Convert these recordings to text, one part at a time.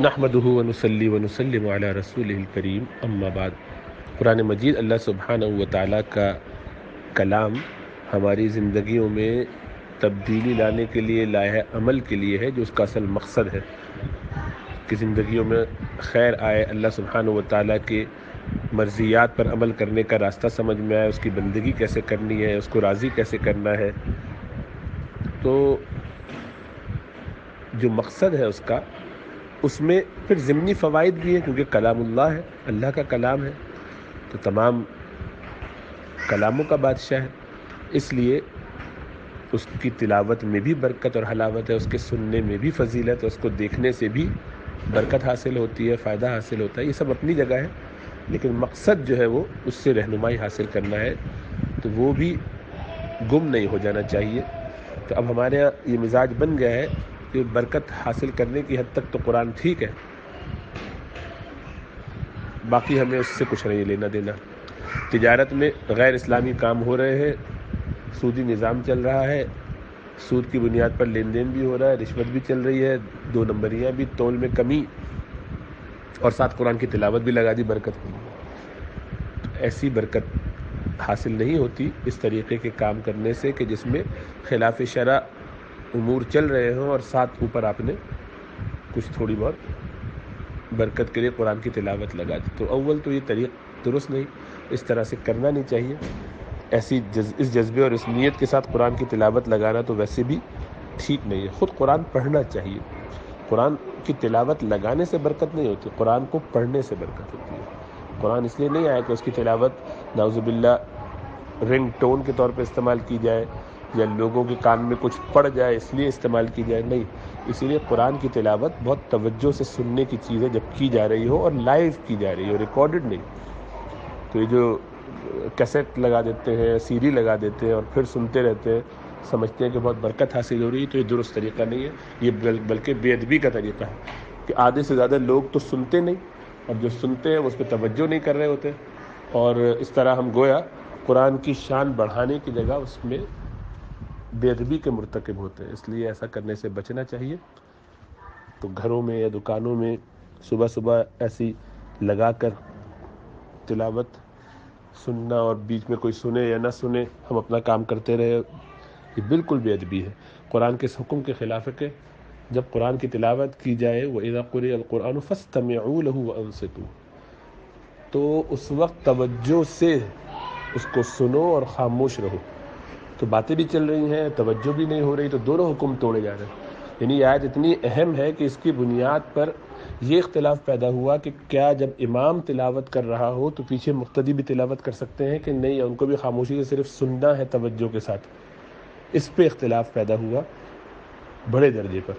نحمده ونصلي ونسلم علی رسوله الکریم، اما بعد۔ قرآن مجید اللہ سبحانہ و تعالیٰ کا کلام ہماری زندگیوں میں تبدیلی لانے کے لیے، لائحہ عمل کے لیے ہے، جو اس کا اصل مقصد ہے کہ زندگیوں میں خیر آئے، اللہ سبحانہ و تعالیٰ کے مرضیات پر عمل کرنے کا راستہ سمجھ میں آئے، اس کی بندگی کیسے کرنی ہے، اس کو راضی کیسے کرنا ہے۔ تو جو مقصد ہے اس میں پھر ضمنی فوائد بھی ہیں، کیونکہ کلام اللہ ہے، اللہ کا کلام ہے، تو تمام کلاموں کا بادشاہ ہے، اس لیے اس کی تلاوت میں بھی برکت اور حلاوت ہے، اس کے سننے میں بھی فضیلت ہے، اس کو دیکھنے سے بھی برکت حاصل ہوتی ہے، فائدہ حاصل ہوتا ہے، یہ سب اپنی جگہ ہے، لیکن مقصد جو ہے وہ اس سے رہنمائی حاصل کرنا ہے، تو وہ بھی گم نہیں ہو جانا چاہیے۔ تو اب ہمارے یہاں یہ مزاج بن گیا ہے کہ برکت حاصل کرنے کی حد تک تو قرآن ٹھیک ہے، باقی ہمیں اس سے کچھ نہیں لینا دینا۔ تجارت میں غیر اسلامی کام ہو رہے ہیں، سودی نظام چل رہا ہے، سود کی بنیاد پر لین دین بھی ہو رہا ہے، رشوت بھی چل رہی ہے، 2 نمبریاں بھی، تول میں کمی، اور ساتھ قرآن کی تلاوت بھی لگا دی برکت کے لیے۔ ایسی برکت حاصل نہیں ہوتی اس طریقے کے کام کرنے سے کہ جس میں خلاف شرع امور چل رہے ہوں اور ساتھ اوپر آپ نے کچھ تھوڑی بہت برکت کے لیے قرآن کی تلاوت لگا دی۔ تو اول تو یہ طریق درست نہیں، اس طرح سے کرنا نہیں چاہیے۔ اس جذبے اور اس نیت کے ساتھ قرآن کی تلاوت لگانا تو ویسے بھی ٹھیک نہیں ہے۔ خود قرآن پڑھنا چاہیے، قرآن کی تلاوت لگانے سے برکت نہیں ہوتی، قرآن کو پڑھنے سے برکت ہوتی ہے۔ قرآن اس لیے نہیں آیا کہ اس کی تلاوت نعوذ باللہ رنگ ٹون کے طور پہ استعمال کی جائے یا لوگوں کے کان میں کچھ پڑ جائے اس لیے استعمال کی جائے، نہیں، اسی لیے قرآن کی تلاوت بہت توجہ سے سننے کی چیز ہے جب کی جا رہی ہو، اور لائیو کی جا رہی ہو، ریکارڈڈ نہیں۔ تو یہ جو کیسٹ لگا دیتے ہیں، سی ڈی لگا دیتے ہیں اور پھر سنتے رہتے ہیں، سمجھتے ہیں کہ بہت برکت حاصل ہو رہی ہے، تو یہ درست طریقہ نہیں ہے، یہ بلکہ بے ادبی کا طریقہ ہے کہ آدھے سے زیادہ لوگ تو سنتے نہیں، اور جو سنتے ہیں وہ اس پہ توجہ نہیں کر رہے ہوتے، اور اس طرح ہم گویا قرآن کی شان بڑھانے کی جگہ اس میں بے ادبی کے مرتکب ہوتے ہیں۔ اس لیے ایسا کرنے سے بچنا چاہیے۔ تو گھروں میں یا دکانوں میں صبح صبح ایسی لگا کر تلاوت سننا اور بیچ میں کوئی سنے یا نہ سنے ہم اپنا کام کرتے رہے، یہ بالکل بے ادبی ہے، قرآن کے اس حکم کے خلاف ہے کہ جب قرآن کی تلاوت کی جائے وَإِذَا قُرِئَ الْقُرْآنُ فَاسْتَمِعُوا لَهُ وَأَنصِتُوا، تو اس وقت توجہ سے اس کو سنو اور خاموش رہو۔ تو باتیں بھی چل رہی ہیں، توجہ بھی نہیں ہو رہی، تو دونوں حکم توڑے جا رہے ہیں۔ یعنی یہ آیت اتنی اہم ہے کہ اس کی بنیاد پر یہ اختلاف پیدا ہوا کہ کیا جب امام تلاوت کر رہا ہو تو پیچھے مقتدی بھی تلاوت کر سکتے ہیں کہ نہیں، ان کو بھی خاموشی سے صرف سننا ہے توجہ کے ساتھ۔ اس پہ اختلاف پیدا ہوا بڑے درجے پر۔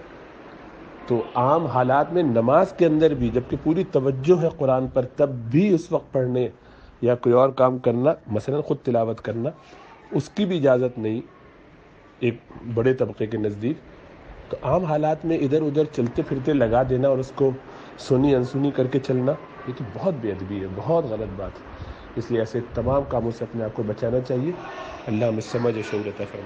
تو عام حالات میں نماز کے اندر بھی جبکہ پوری توجہ ہے قرآن پر، تب بھی اس وقت پڑھنے یا کوئی اور کام کرنا، مثلا خود تلاوت کرنا، اس کی بھی اجازت نہیں ایک بڑے طبقے کے نزدیک۔ تو عام حالات میں ادھر ادھر چلتے پھرتے لگا دینا اور اس کو سنی انسنی کر کے چلنا، یہ تو بہت بے ادبی ہے، بہت غلط بات ہے۔ اس لیے ایسے تمام کاموں سے اپنے آپ کو بچانا چاہیے۔ اللہ ہمیں سمجھ اور شعور عطا فرمائے۔